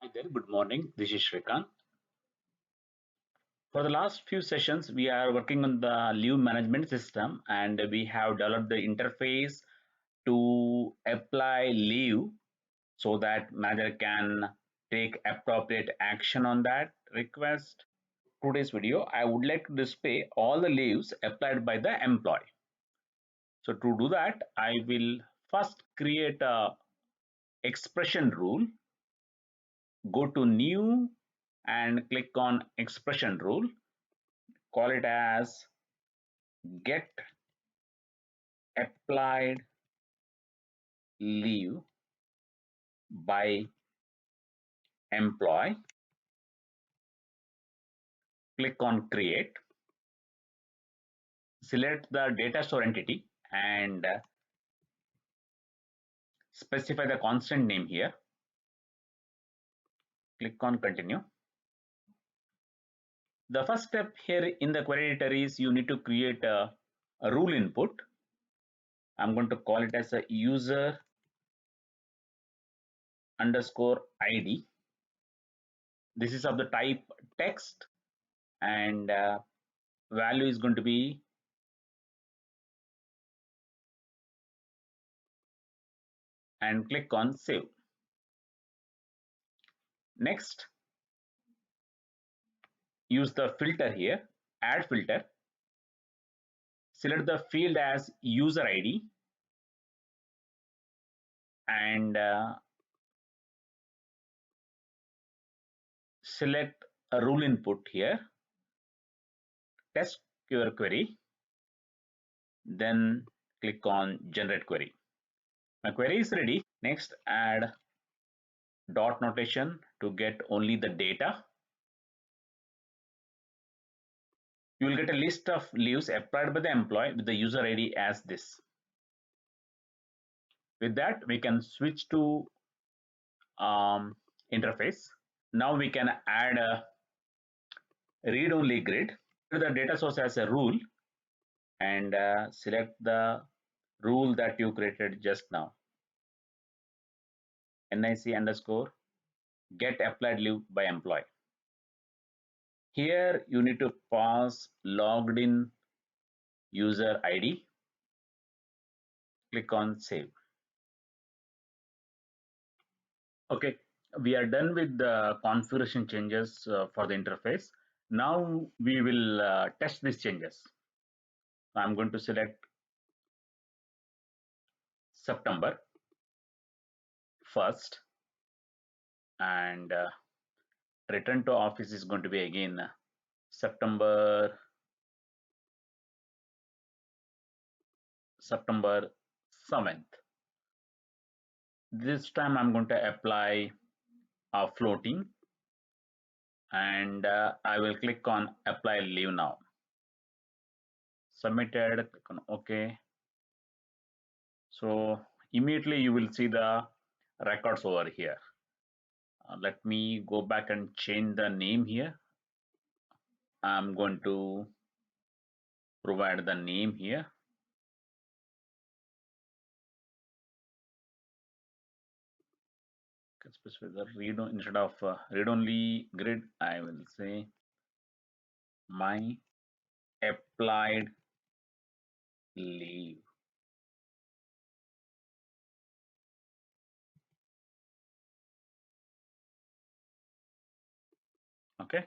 Hi there, good morning. This is Shrikant. For the last few sessions, we are working on the leave management system and we have developed the interface to apply leave so that manager can take appropriate action on that request. Today's video, I would like to display all the leaves applied by the employee. So to do that, I will first create a expression rule, go to new and click on expression rule, call it as get applied leave by employee, click on create, select the data store entity and specify the constant name here, click on continue. The first step here in the query editor is you need to create a rule input. I'm going to call it as a user underscore ID. This is of the type text and value is going to be and click on save. Next, use the filter here, add filter, select the field as user ID and select a rule input here, test your query, then click on generate query. My query is ready. Next, add dot notation to get only the data. You will get a list of leaves applied by the employee with the user ID as this. With that, we can switch to interface. Now we can add a read-only grid. The data source as a rule and select the rule that you created just now. NIC underscore get applied leave by employee. Here you need to pass logged in user ID. Click on save. Okay, we are done with the configuration changes for the interface. Now we will test these changes. I'm going to select September 1st and return to office is going to be again September 7th. This time I'm going to apply a floating and I will click on apply leave now. Submitted, click on OK. So immediately you will see the records over here. Let me go back and change the name here. I'm going to provide the name here. Specify the read instead of read-only grid. I will say my applied leave. Okay.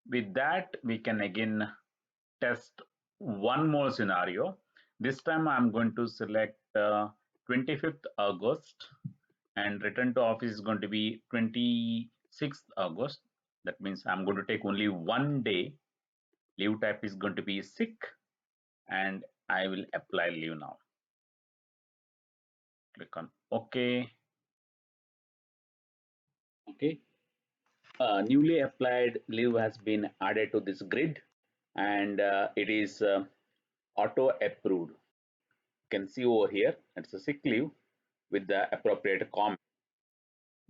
With that, we can again test one more scenario. This time I'm going to select 25th August and return to office is going to be 26th August. That means I'm going to take only one day. Leave type is going to be sick and I will apply leave now. Click on OK. Okay. Newly applied leave has been added to this grid and it is auto approved. You can see over here it's a sick leave with the appropriate comment.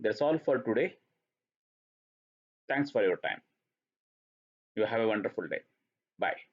That's all for today. Thanks for your time. You have a wonderful day. Bye.